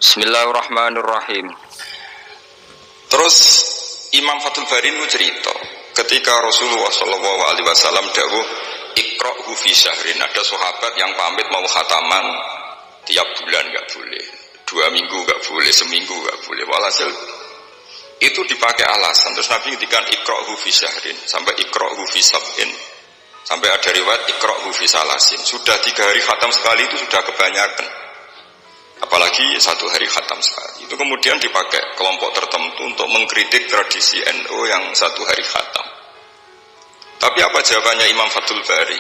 Bismillahirrahmanirrahim. Terus Imam Fathul Bari itu cerita ketika Rasulullah SAW dawuh iqra'hu fi syahrin, ada sahabat yang pamit mau khataman tiap bulan nggak boleh, 2 minggu nggak boleh, seminggu nggak boleh. Walhasil itu dipakai alasan. Terus Nabi ngendikan iqra'hu fi syahrin sampai iqra'hu fi sab'in, sampai ada riwayat iqra'hu fi salasin. Sudah 3 hari khatam sekali itu sudah kebanyakan, apalagi 1 hari khatam sekali. Itu kemudian dipakai kelompok tertentu untuk mengkritik tradisi NU yang 1 hari khatam. Tapi apa jawabannya Imam Fathul Bari?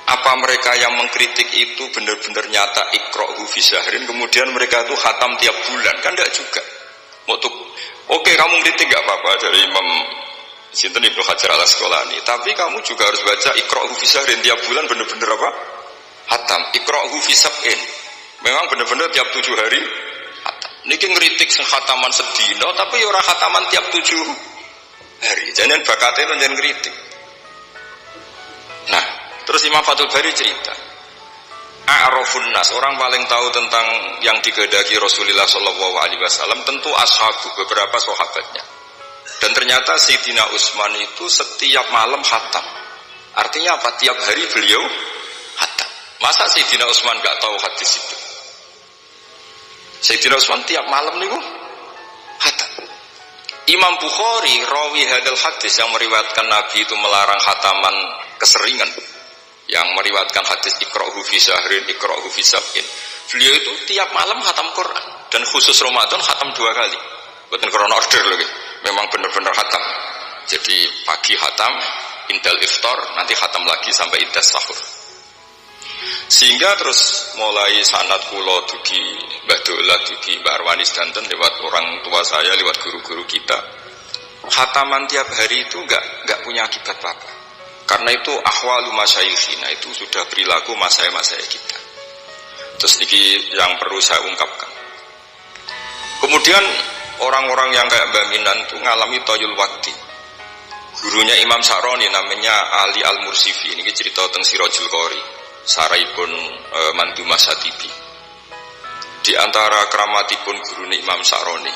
Apa mereka yang mengkritik itu benar-benar nyata iqra'hu fi syahrin, kemudian mereka itu khatam tiap bulan? Kan enggak juga. Oke, kamu kritik enggak apa-apa dari Imam Sinten Ibnu Hajar al-Asqalani, tapi kamu juga harus baca iqra'hu fi syahrin tiap bulan benar-benar apa? Khatam. Iqra'hu fi sab'in, memang benar-benar tiap 7 hari khatam. Niki ngeritik khataman sedina tapi ya ora khataman tiap 7 hari. Jangan bakatnya jangan kritik. Nah, terus Imam Fathul Bari cerita, a'rafun nas, orang paling tahu tentang yang dikehendaki Rasulullah SAW tentu ashabu, beberapa sahabatnya. Dan ternyata Sayyidina Utsman itu setiap malam khatam. Artinya apa? Tiap hari beliau khatam. Masa Sayyidina Utsman gak tahu hadis itu? Sayyidina Utsman tiap malam niku khatam. Imam Bukhari rawi hadal hadis yang meriwayatkan Nabi itu melarang khataman keseringan, yang meriwayatkan hadis iqra'hu fi syahrin, iqra'hu fi sab'in. Beliau itu tiap malam khatam Quran, dan khusus Ramadan khatam 2 kali. Bukan krono order lagi, memang benar-benar khatam. Jadi pagi khatam, indal iftar, nanti khatam lagi sampai indas sahur. Sehingga terus mulai sanad kula dugi Mbah Dola, dugi Mbak Arwani Danten, lewat orang tua saya, lewat guru-guru kita, khataman tiap hari itu enggak punya akibat apa-apa. Karena itu ahwalu masyayikhina, itu sudah perilaku masaya-masaya kita. Terus ini yang perlu saya ungkapkan. Kemudian orang-orang yang kayak Mbak Minan itu ngalami toyul wakti. Gurunya Imam Sa'roni namanya Ali Al-Mursifi, ini cerita tentang Sirajul Qori, saraipun mantu Mas Hatibi. Di antara keramatipun guru Imam Sa'roni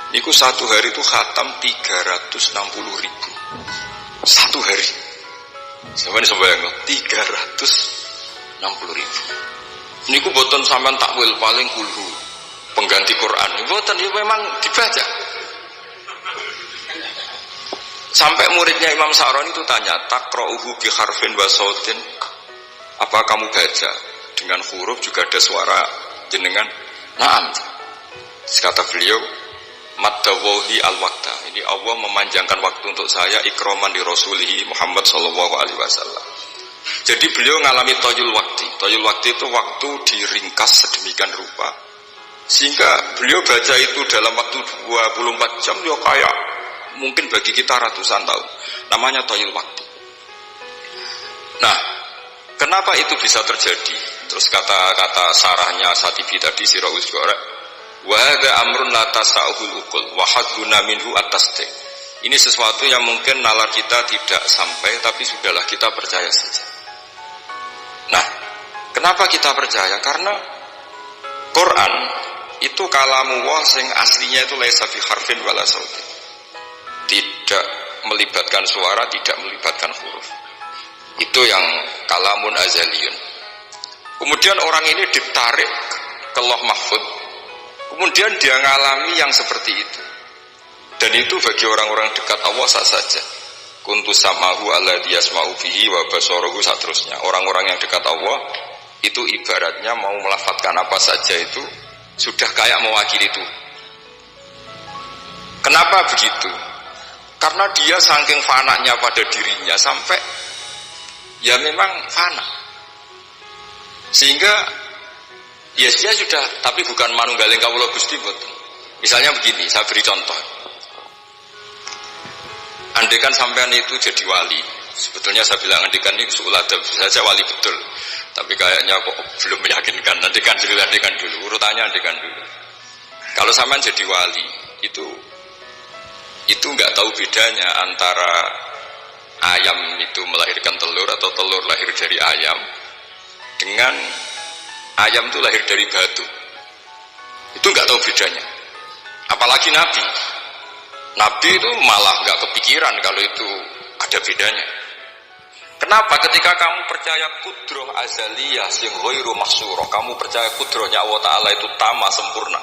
niku 1 hari itu khatam 360.000 1 hari. Sampai sembayang 360.000. Niku boten sampean takwil paling kulhu pengganti Quran. Boten, ya memang dibaca. Sampai muridnya Imam Sa'roni itu tanya, taqra'uhu bi harfin wa sautin, apa kamu baca dengan huruf juga ada suara jenengan? Naam. Kata beliau, maddawahi al-waqta, ini Allah memanjangkan waktu untuk saya ikroman di Rasulihi Muhammad SAW. Jadi beliau ngalami toyul wakti. Toyul wakti itu waktu diringkas sedemikian rupa sehingga beliau baca itu dalam waktu 24 jam ya kayak mungkin bagi kita ratusan tahun. Namanya toyul wakti. Nah, kenapa itu bisa terjadi? Terus kata-kata sarahnya Satibi tadi, Sirahul Juara, wa hadza amrun la tasa'ul uqul wa haduna minhu at-tasdiq. Ini sesuatu yang mungkin nalar kita tidak sampai, tapi sudahlah kita percaya saja. Nah, kenapa kita percaya? Karena Quran itu kalamullah sing aslinya itu laisa fi harfin wala sautin. Tidak melibatkan suara, tidak melibatkan huruf. Itu yang kalamun azaliyun. Kemudian orang ini ditarik ke Lauh Mahfud, kemudian dia ngalami yang seperti itu. Dan itu bagi orang-orang dekat Allah sah saja. Kuntu samahu alladzi yasma'u bihi wa basaruhu, seterusnya. Orang-orang yang dekat Allah itu ibaratnya mau melafadzkan apa saja itu sudah kayak mewakili itu. Kenapa begitu? Karena dia saking fananya pada dirinya sampai ya memang fana, sehingga ya dia sudah, tapi bukan manunggaling kawula Gusti boten. Misalnya begini, saya beri contoh. Andaikan sampean itu jadi wali, sebetulnya saya bilang andaikan ini su'uladab saja wali betul, tapi kayaknya kok belum meyakinkan. Andaikan dulu, urutannya andaikan dulu. Kalau sampean jadi wali, itu nggak tahu bedanya antara ayam itu melahirkan telur atau telur lahir dari ayam dengan ayam itu lahir dari batu. Itu nggak tahu bedanya. Apalagi Nabi. Nabi itu malah nggak kepikiran kalau itu ada bedanya. Kenapa? Ketika kamu percaya kudroh azaliyah sing ghairu mahsurah, kamu percaya kudrohnya Allah Ta'ala itu tamah sempurna,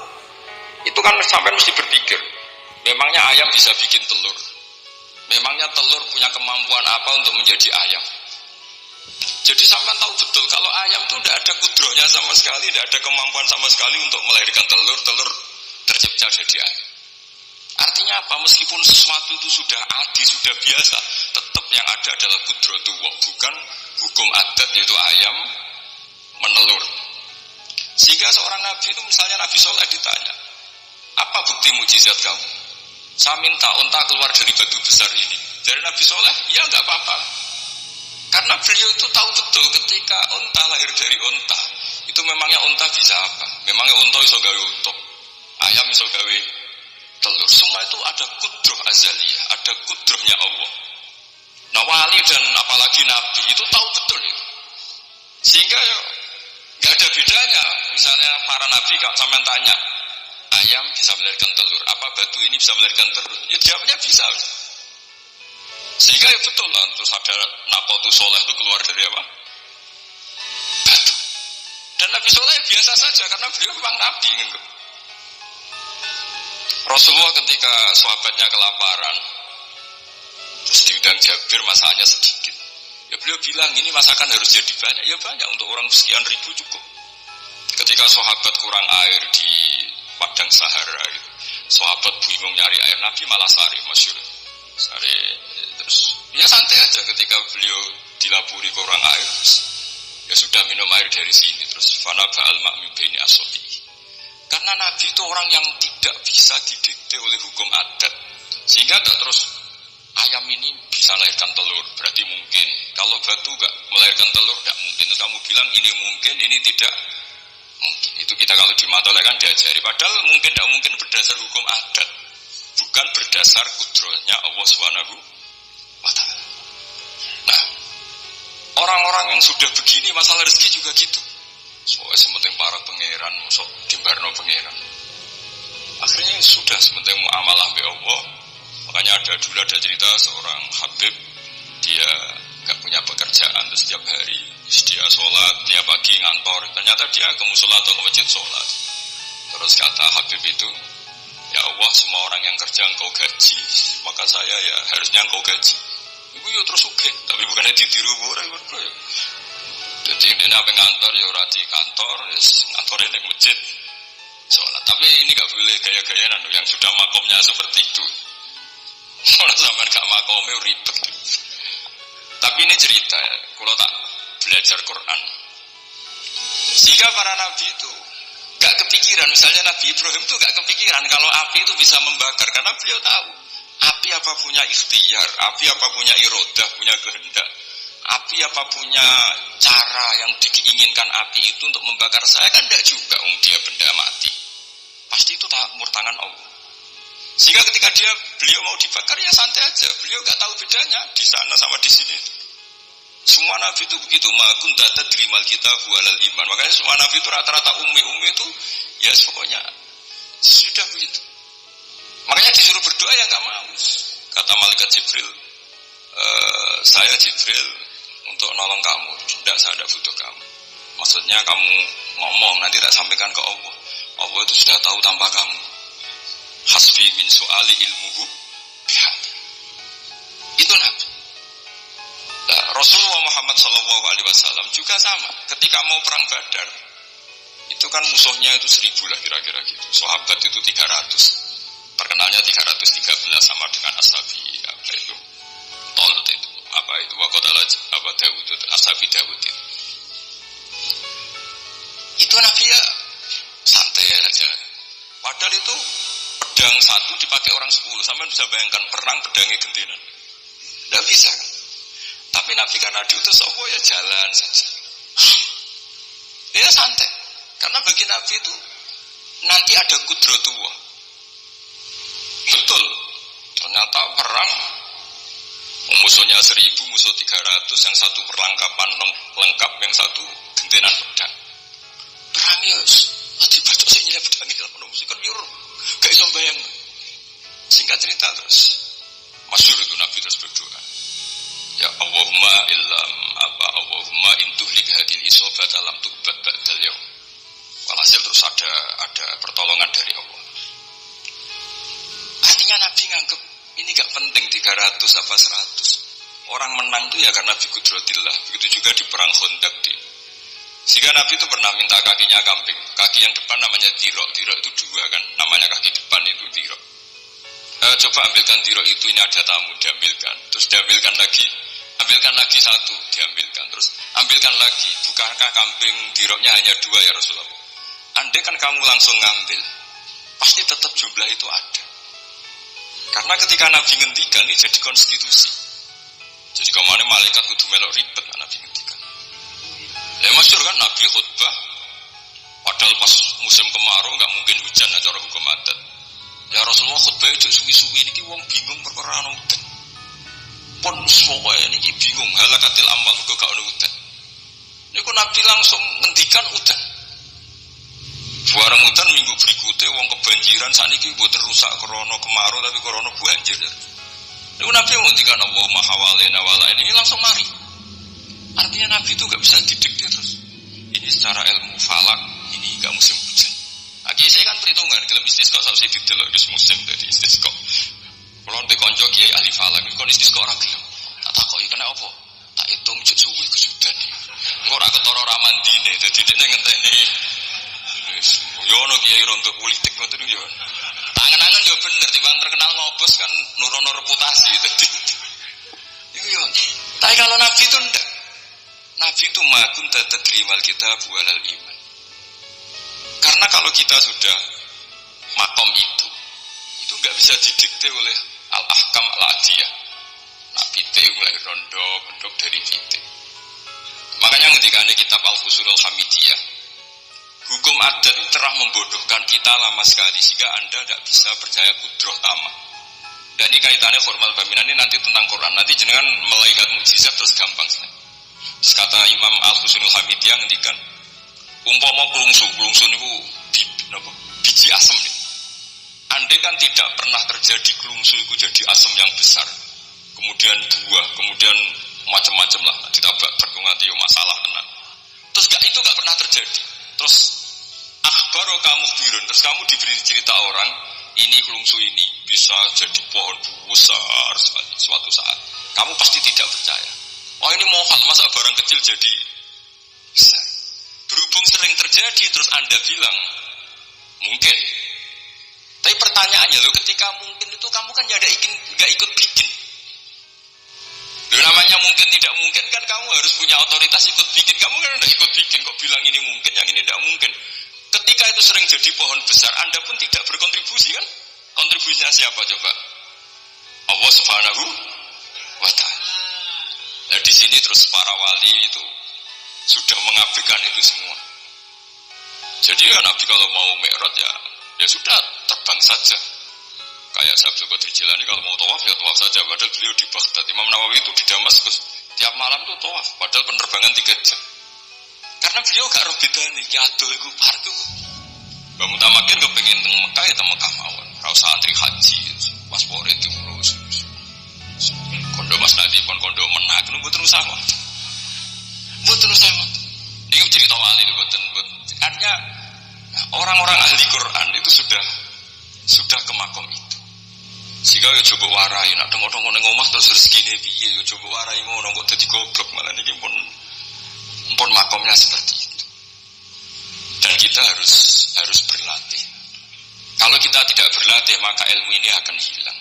itu kan sampai mesti berpikir, memangnya ayam bisa bikin telur? Memangnya telur punya kemampuan apa untuk menjadi ayam? Jadi sampai tahu betul kalau ayam itu tidak ada kudrohnya sama sekali, tidak ada kemampuan sama sekali untuk melahirkan telur, telur tercipta jadi ayam. Artinya apa? Meskipun sesuatu itu sudah adi, sudah biasa, tetap yang ada adalah kudratullah, bukan hukum adat yaitu ayam menelur. Sehingga seorang nabi itu, misalnya Nabi Soleh ditanya, apa bukti mujizat kamu? Saya minta unta keluar dari batu besar ini. Dari Nabi Soleh, ya nggak apa-apa. Karena beliau itu tahu betul ketika unta lahir dari unta, itu memangnya unta bisa apa? Memangnya unta iso gawe utuh, ayam iso gawe telur. Semua itu ada kudroh azaliyah, ada kudrohnya Allah. Nah wali dan apalagi nabi itu tahu betul itu. Sehingga ya nggak ada bedanya. Misalnya para nabi kalau sampean tanya, ayam bisa melahirkan telur, apa batu ini bisa melahirkan telur? Ya jawabnya bisa. Sehingga ya betul lah. Terus ada Nakotu Soleh itu keluar dari apa? Batu. Dan Nabi Soleh biasa saja karena beliau memang nabi. Rasulullah ketika sahabatnya kelaparan, terus diundang Jabir, masakannya sedikit. Ya beliau bilang, ini masakan harus jadi banyak. Ya banyak, untuk orang sekian ribu cukup. Ketika sahabat kurang air di padang Sahara, gitu, sahabat bingung nyari air, Nabi malah sari, masyhur. Sari, terus ya santai aja ketika beliau dilapuri kurang air, terus, ya sudah minum air dari sini, terus fana ba'al ma'min baini asobi. Karena Nabi itu orang yang tidak bisa didikte oleh hukum adat. Sehingga tak terus ayam ini bisa melahirkan telur, berarti mungkin. Kalau batu enggak melahirkan telur, enggak mungkin. Terus kamu bilang ini mungkin, ini tidak mungkin. Itu kita kalau di matola kan diajari. Padahal mungkin tidak mungkin berdasar hukum adat, bukan berdasar kudrohnya Allah Subhanahu wa Ta'ala. Nah, orang-orang yang sudah begini masalah rezeki juga gitu. Soalnya sementing para pangeran, sok dimbarno pangeran. Akhirnya sudah sementing muamalah be Allah. Makanya dulu ada cerita seorang Habib, dia gak punya pekerjaan, terus setiap hari dia sholat, tiap pagi ngantor. Ternyata dia ke musola atau ke masjid sholat. Terus kata Habib itu, ya Allah, semua orang yang kerja engkau gaji, maka saya ya harusnya engkau gaji. Ibu ya terus oke, tapi bukannya ditiru orang ya. Jadi ini apa ngantor ya di kantor, ngantornya di masjid sholat. Tapi ini gak boleh gaya-gayaan yang sudah makomnya seperti itu. Orang zaman gak makomnya ribet. Tapi ini cerita ya, kalau tak belajar Quran. Sehingga para nabi itu gak kepikiran, misalnya Nabi Ibrahim itu gak kepikiran kalau api itu bisa membakar, karena beliau tahu api apa punya ikhtiar, api apa punya irodah, punya kehendak. Api apa punya cara yang diinginkan api itu untuk membakar saya, kan tidak juga, dia benda mati. Pasti itu tangan Allah. Sehingga ketika beliau mau dibakar ya santai aja. Beliau nggak tahu bedanya di sana sama di sini. Semua nabi itu begitu. Ma kunta tadrimal kitab walal iman. Makanya semua nabi itu rata-rata umi itu ya pokoknya sudah begitu. Makanya disuruh berdoa ya nggak mau. Kata malaikat Jibril, saya Jibril untuk nolong kamu, tidak, saya tidak butuh kamu. Maksudnya kamu ngomong, nanti tak sampaikan ke Allah. Allah itu sudah tahu tanpa kamu. Hasbi min su'ali ilmuhu bihati. Itu Nabi. Nah, Rasulullah Muhammad SAW juga sama. Ketika mau perang Badar, itu kan musuhnya itu 1000 lah kira-kira gitu. Sahabat itu 300. Terkenalnya 313 sama dengan Ashabi apa itu? Tolut itu. Apa itu wakotalah apa Dawud itu Ashabi Dawud itu Nabi ya santai aja. Padahal itu pedang satu dipakai orang 10. Sampai bisa bayangkan perang pedangnya gentenan, tidak bisa kan? Tapi Nabi karena diutus Allah ya jalan saja, ya santai. Karena bagi Nabi itu nanti ada kudratullah. Betul, ternyata perang musuhnya 1000, musuh 300, yang satu perlengkapan lengkap, yang satu gentenan pedang. Perang ya Ati baca sing nyebedangi kalau musik kan nyuruh. Gak iso bayang. Singkat cerita terus masyhur itu Nabi terus berdoa. Ya Allahumma illam apa Allahumma intuhlik hadil isobat alam tubat ba'dal yaum. Walhasil terus ada pertolongan dari Allah. Artinya Nabi nganggep ini gak penting 300 apa 100. Orang menang itu ya karena biqudratillah. Begitu juga di perang Khandaq di. Sehingga Nabi itu pernah minta kakinya kambing. Kaki yang depan namanya dirok. Dirok itu 2 kan. Namanya kaki depan itu dirok. Coba ambilkan dirok itu, ini ada tamu, diambilkan. Terus diambilkan lagi. Ambilkan lagi 1, diambilkan. Terus ambilkan lagi. Bukankah kambing diroknya hanya 2 ya Rasulullah? Andai kan kamu langsung ngambil, pasti tetap jumlah itu ada. Karena ketika Nabi ngendikan ini jadi konstitusi. Jadi kemana malaikat kudu melok ribet Nabi ngendikan. Ya masyhur kan Nabi khutbah. Padahal pas musim kemarau nggak mungkin hujan cara hukum adat. Ya Rasulullah khutbah itu suwi-suwi ini wong bingung perkara ana udan. Pun soe niki bingung halakatil amal kok gak ana udan. Niku Nabi langsung ngendikan udan. Barang udan minggu berikutnya wong kebanjiran saniki mboten rusak krana kemarau tapi krana banjir. Niku Nabi ngendikan Allahumma hawalena wala ini langsung mari. Artinya Nabi itu gak bisa didikte terus. Ini secara ilmu falak ini gak musim hujan. Lagi saya kan perhitungan kalau istisqa sampai didelok wis musim dadi istisqa. Kalau di konco kiai ahli falak ini kon istisqa ora gelem. Tak takoki kena apa? Tak hitung juk suwi kesudan. Engko ora ketara ramandine dadi dekne ngenteni. Wis yo ono kiai rondo politik ngoten yo. Tangan-tangan yo bener timbang terkenal ngobos kan nurono reputasi dadi. Iku yo. Tapi kalau Nabi itu ndak. Nabi itu makun tadrimal kitab walal iman. Karena kalau kita sudah makom itu nggak bisa didikte oleh al-ahkam al-adiyah. Nak pite mulai rondo bentuk dari pite. Makanya ketika ada kitab Al-Fusulul Hamidiyah, hukum adat itu telah membodohkan kita lama sekali sehingga Anda tidak bisa percaya kudroh tama. Dan ini kaitannya formal baminan ini nanti tentang Quran. Nanti jenengan melihat mukjizat terus gampang sekali. Terus kata Imam Al-Fusulul Hamidiyah ngendikan, umpama klungsu itu biji asem nih. Andai kan tidak pernah terjadi klungsu itu jadi asem yang besar, kemudian buah, kemudian macam-macam lah, ditabak berkongati masalah tenan. Terus itu gak pernah terjadi. Terus akhbaro kamu birun, terus kamu diberi cerita orang, ini klungsu ini bisa jadi pohon besar sekali suatu saat. Kamu pasti tidak percaya. Oh ini mohal, masa barang kecil jadi besar. Berhubung sering terjadi, terus Anda bilang mungkin. Tapi pertanyaannya loh, ketika mungkin itu kamu kan gak ikut bikin. Loh namanya mungkin tidak mungkin kan kamu harus punya otoritas ikut bikin. Kamu kan gak ikut bikin, kok bilang ini mungkin, yang ini tidak mungkin. Ketika itu sering jadi pohon besar, Anda pun tidak berkontribusi kan? Kontribusinya siapa coba? Allah Subhanahu wa Ta'ala. Nah di sini terus para wali itu sudah mengabaikan itu semua. Jadi ya Nabi kalau mau mi'raj ya sudah terbang saja. Kayak Syekh Qadir Jilani kalau mau tawaf ya tawaf saja. Padahal beliau di Baghdad, Imam Nawawi itu di Damaskus tiap malam itu tawaf. Padahal penerbangan 3 jam. Karena beliau gak roh bedane iki adoh iku parku. Mbak Mutamakin kepengin teng Mekah ya teng Mekah mawon. Ora usah antri haji, paspor itu ngurus. Kondo Mas Nadi pun kondo menak nunggu terus sama. Mboten sama. Ini cerita wali mboten. Artinya orang-orang ahli Quran itu sudah ke makom itu. Sehingga ya coba warai, nak tengok-tengok nang omah terus rezekine piye, ya coba warai ngono kok dadi goblok malah niki pun makomnya seperti itu. Dan kita harus berlatih. Kalau kita tidak berlatih maka ilmu ini akan hilang.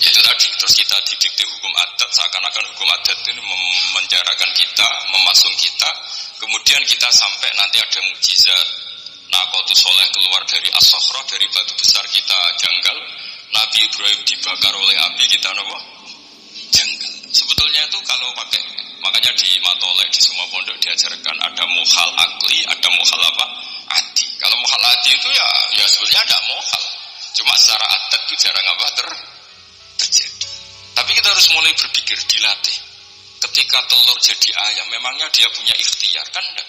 Itu tadi, terus kita didikte hukum adat, seakan-akan hukum adat ini memenjarakan kita, memasung kita, kemudian kita sampai nanti ada mukjizat. Naqatus Soleh keluar dari As-Sokhra, dari batu besar kita janggal. Nabi Ibrahim dibakar oleh api kita apa? Janggal. Sebetulnya itu kalau pakai, makanya di Matolek, di semua pondok diajarkan ada muhal akli, ada muhal apa? Adi. Kalau muhal adi itu ya sebetulnya ada muhal. Cuma secara adat itu jarang apa terjadi. Tapi kita harus mulai berpikir, dilatih. Ketika telur jadi ayam, memangnya dia punya ikhtiar kan enggak?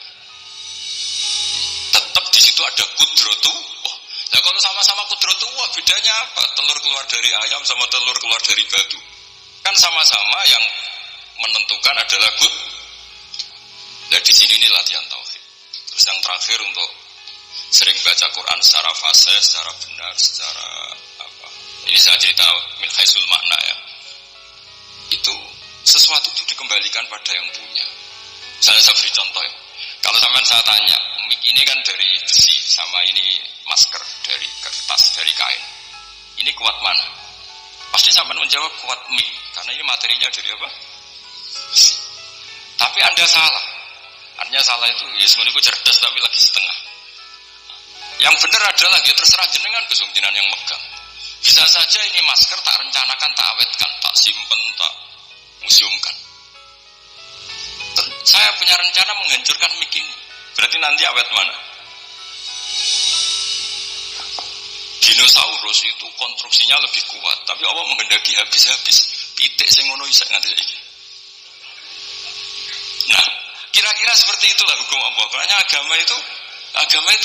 Tetap di situ ada kudratullah. Nah kalau sama-sama kudratullah, bedanya apa? Telur keluar dari ayam sama telur keluar dari batu. Kan sama-sama yang menentukan adalah Nah di sini ini latihan tauhid. Terus yang terakhir untuk sering baca Quran secara fasih, secara benar, secara apa? Ini saya cerita min haisul makna ya. Itu sesuatu itu dikembalikan pada yang punya. Saya beri contoh ya. Kalau sampean saya tanya, mik ini kan dari besi sama ini masker dari kertas, dari kain. Ini kuat mana? Pasti sampean menjawab kuat mik, karena ini materinya dari apa? Besi. Tapi Anda salah. Artinya salah itu, ya sebenarnya cerdas tapi lagi setengah. Yang benar adalah ya terserah jenengan kesungkinan yang megang. Bisa saja ini masker tak rencanakan, tak awetkan, tak simpen, tak museumkan. Saya punya rencana menghancurkan mik ini. Berarti nanti awet mana? Dinosaurus itu konstruksinya lebih kuat, tapi Allah menghendaki habis-habis. Pitik sing ngono iso nganti saiki. Nah, kira-kira seperti itulah hukum Allah. Karena agama itu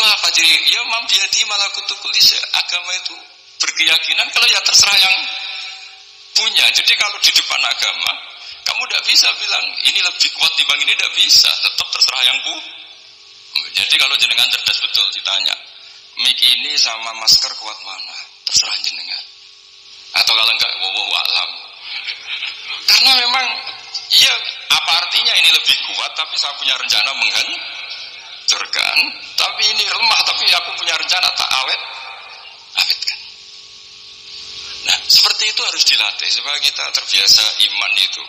apa? Jadi ya mambiati malakutu kulli syai'. Agama itu berkeyakinan kalau ya terserah yang punya. Jadi kalau di depan agama, kamu tidak bisa bilang ini lebih kuat dibanding ini, tidak bisa. Tetap terserah yang Jadi kalau jenengan cerdas betul ditanya, mik ini sama masker kuat mana? Terserah jenengan. Atau kalau enggak, wallahu a'lam. Karena memang, iya, apa artinya ini lebih kuat, tapi saya punya rencana menghancurkan. Tapi ini lemah, tapi aku punya rencana tak awetkan. Nah, seperti itu harus dilatih supaya kita terbiasa iman itu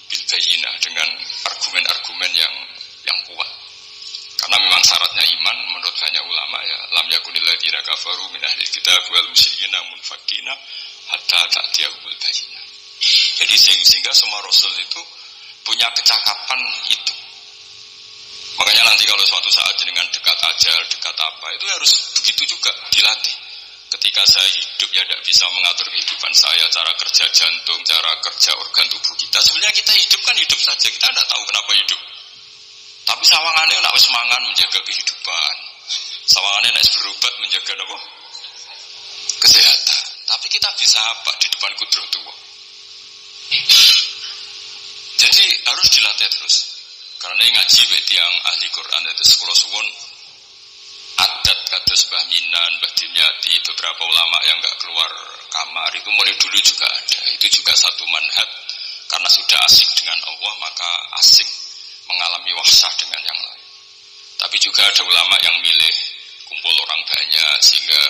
bil bayyinah dengan argumen-argumen yang kuat. Karena memang syaratnya iman menurut banyak ulama ya, lam yakunil ladzina kafaru min ahlil kitab wal musyrikin munfakina hatta ta'tiyahumul bayyinah. Jadi sehingga semua rasul itu punya kecakapan itu. Makanya nanti kalau suatu saat dengan dekat ajal, dekat apa, itu harus begitu juga dilatih. Ketika saya hidup ya tidak bisa mengatur kehidupan saya, cara kerja jantung, cara kerja organ tubuh kita. Sebenarnya kita hidup kan hidup saja, kita tidak tahu kenapa hidup. Tapi sawangannya nak semangat menjaga kehidupan. Sawangannya nak berobat menjaga apa? Kesehatan. Tapi kita bisa apa di depan kudratullah? Jadi harus dilatih terus. Karena ini ngaji bagi yang ahli Quran itu sekolah suwun adat kados Mbah Minan, Mbah Dimyati, beberapa ulama yang enggak keluar kamar itu mulai dulu juga ada. Itu juga satu manhaj. Karena sudah asik dengan Allah maka asik mengalami wahsah dengan yang lain. Tapi juga ada ulama yang milih kumpul orang banyak sehingga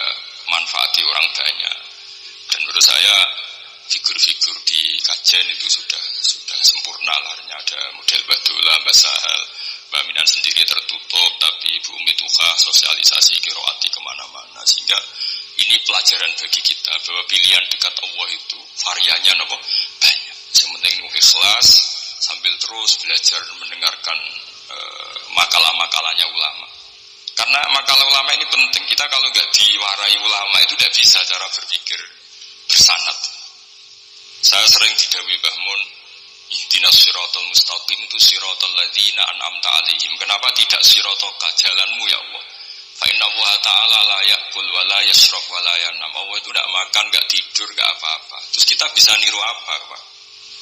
manfaati orang banyak. Dan menurut saya figur-figur di kajian itu sudah sempurna lah. Ada model Mbah Dola, Mbah Sahal, Mbah Minan sendiri tertutup, tapi Ibu Umi Tuha sosialisasi kiroati kemana-mana. Sehingga ini pelajaran bagi kita bahwa pilihan dekat Allah itu variannya banyak. Yang penting ikhlas sambil terus belajar mendengarkan makalah-makalahnya ulama. Karena makalah ulama ini penting. Kita kalau nggak diwarai ulama itu tidak bisa cara berpikir bersanad. Saya sering didhawuhi Mbah Mun, ihdinas siratal mustaqim itu siratal ladzina an'amta 'alaihim. Kenapa tidak siratoka jalanmu ya Allah? Fa inna Allah ta'ala la ya'kul wa la yashrab wa la yanam. Allah itu tidak makan, enggak tidur, enggak apa-apa. Terus kita bisa niru apa, Pak?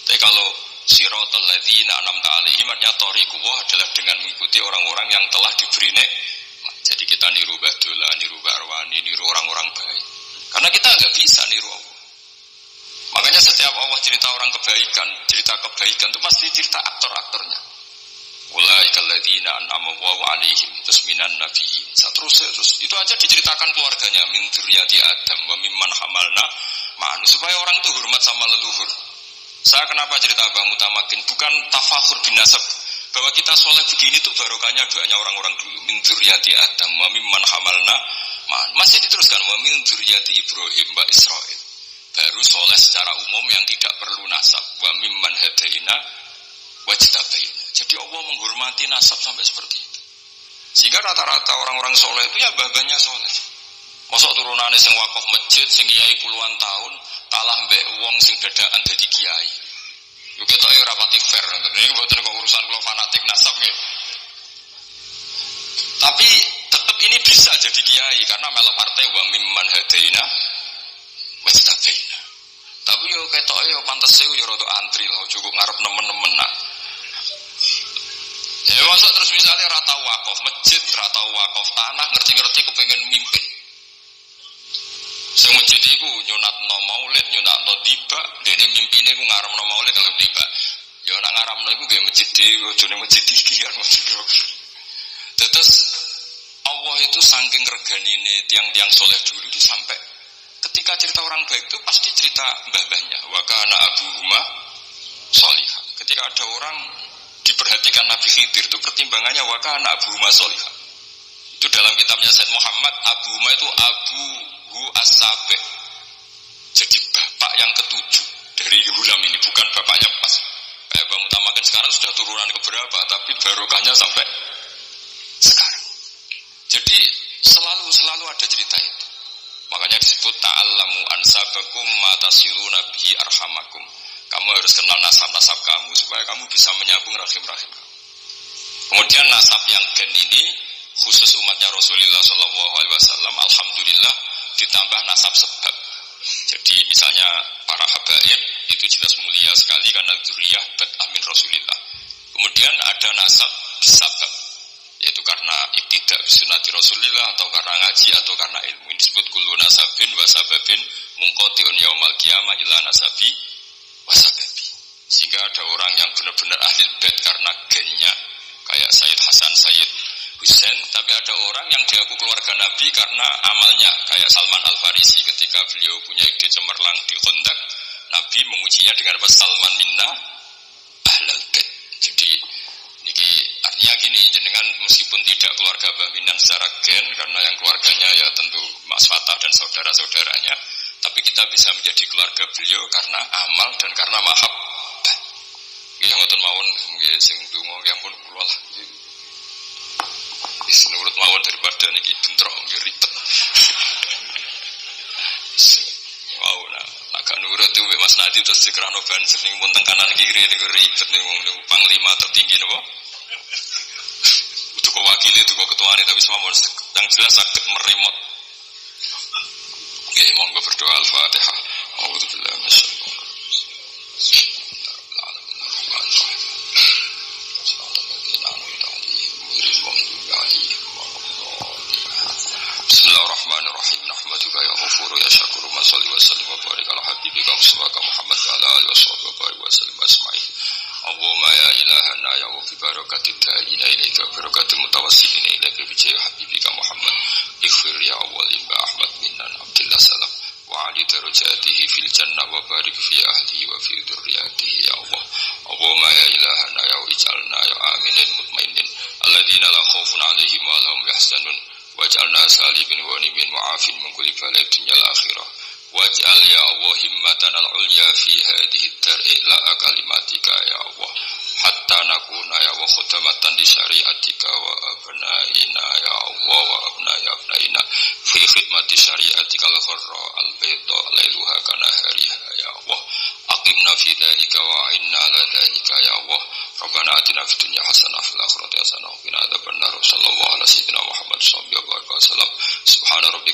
Tapi kalau siratal ladzina an'amta 'alaihim artinya thariqullah adalah dengan mengikuti orang-orang yang telah diberi nikmat. Jadi kita niru Mbah Dola, niru Mbah Arwani, niru orang-orang baik. Karena kita enggak bisa niru Allah. Makanya setiap Allah cerita orang kebaikan, cerita kebaikan itu pasti cerita aktor-aktornya. Ulaikal ladzina an'ama Allahu 'alaihim terus minan nabiyyin. Terus itu aja diceritakan keluarganya min dzurriyyati Adam wa mimman hamalna ma'an supaya orang itu hormat sama leluhur. Saya kenapa cerita Mbah Mutamakin bukan tafakhur bin nasab bahwa kita soleh begini tuh barokahnya doanya orang-orang dulu min dzurriyyati Adam wa mimman hamalna ma'an. Masih diteruskan wa min dzurriyyati Ibrahim wa Israil. Baru soleh secara umum yang tidak perlu nasab wa mimman hadaina wajtabaina. Jadi Allah menghormati nasab sampai seperti itu. Sehingga rata-rata orang-orang soleh itu ya babanya soleh. Mosok turunane sing wakaf masjid sing kiai puluhan tahun kalah mbek wong sing dadaan dadi kiai. Yo ketoke ora pati fair ngoten. Iki mboten kok urusan kula fanatik nasab nggih. Tapi tetap ini bisa bisa jadi kiai karena melok partai wa mimman hadaina wastabaina. Tapi yo ketoke yo pantes yo rada antri lho, cukup ngarep nemen-nemen nak. Ya masuk terus misalnya rata wakaf masjid, rata wakaf tanah, ngerti-ngerti kepengen mimpin. Sing masjid iku nyunatno maulid, nyunatno tiba, dene mimpine ku ngarepno maulid dalam tiba. Ya nak ngarepno iku nggih masjid dhewe, ojone masjid iki kan masjid. Terus Allah itu saking reganine tiang-tiang soleh dulu itu sampai ketika cerita orang baik itu pasti cerita mbah-mbahnya. Wa kana abuhuma sholihah. Ketika ada orang diperhatikan Nabi Khidir itu pertimbangannya wa kana abuhuma sholihah. Itu dalam kitabnya Said Muhammad, abuhuma itu abuhu as-sabi. Jadi bapak yang ketujuh dari Hulam ini, bukan bapaknya pas. Kayak Bang Mutamakan sekarang sudah turunan keberapa, tapi barokahnya sampai sekarang. Jadi selalu ada cerita itu. Makanya disebut ta'allamu ansabakum matasiluna bihi arhamakum. Kamu harus kenal nasab-nasab kamu supaya kamu bisa menyambung rahim-rahim kamu. Kemudian nasab yang gen ini khusus umatnya Rasulullah SAW, alhamdulillah ditambah nasab sebab. Jadi misalnya para habaib itu jelas mulia sekali karena dzurriyyah bad'ah min Rasulillah. Kemudian ada nasab sebab, yaitu karena ibtidak bisunati Rasulillah atau karena ngaji atau karena ilmu. Ini disebut kullu nasabin wa sababin munqati'un yaumal qiyamah ila nasabi wa sababi. Sehingga ada orang yang benar-benar ahli bait karena gennya kayak Sayyid Hasan, Sayyid Husain, tapi ada orang yang diaku keluarga Nabi karena amalnya kayak Salman Al-Farisi ketika beliau punya ide cemerlang di Khandaq, Nabi mengujinya dengan apa? Salman minna ahlal bait. Jadi niki artinya gini, jenengan meskipun tidak keluarga Mbah Minan secara gen karena yang keluarganya ya tentu Mas Fatah dan saudara-saudaranya, tapi kita bisa menjadi keluarga beliau karena amal dan karena mahabbah. Nggih ngoten mawon, nggih sing donga ya pun kula lah. Wis nurut mawon daripada niki bentrok nggih ribet. Wow, nak nurut itu Mas Nadiem terus dikerano banser ning pun teng kanan kiri niku ribet ning wong panglima tertinggi napa? Udah kok wakile itu kok ketuane tapi semua yang jelas sakit meremot. Oke, monggo berdoa Al-Fatihah. A'udzubillahi minasyaitonir rajim. Bismillahirrahmanirrahim. Nahmaduka ya ghafuru ya syakuru ma shalli wa sallim wa barik ala habibika Mustafa Muhammad wa ala alihi wa barik wa sallim asma'in. Allahumma ya ilahana ya wa fi barakatid da'ina ilaika barakatul mutawassilina ilaika bi jayyi habibika Muhammad. Ighfir ya awwalin ba Ahmad minnan Abdillah salam wa ali darajatihi fil jannah wa barik fi ahlihi wa fi dzurriyyatihi ya Allah. Allahumma ya ilahana ya ij'alna ya aminin mutmainin alladziina la khaufun 'alaihim wa la hum yahzanun. Waj'alna salimin wa nimin wa'afin min kulli bala'in dunya al-akhirah. Waj'al ya Allah himmatana al-ulya fi hadhihi ad-dar'i la kalimatika ya Allah. Hatta nakuna ya wa khutamatan di syariatika wa abnaina ya Allah wa abnaina fi khidmati syariatika al-kharra al-bayda lailuha kanahariha ya Allah. Aqimna fi dhalika wa inna ala dhalika ya Allah. Rabbana atina fid dunya hasanah fil akhirati hasanah wa qina adzabannar. Sallallahu ala sayyidina Muhammad sallallahu alaihi wasallam. Subhana rabbika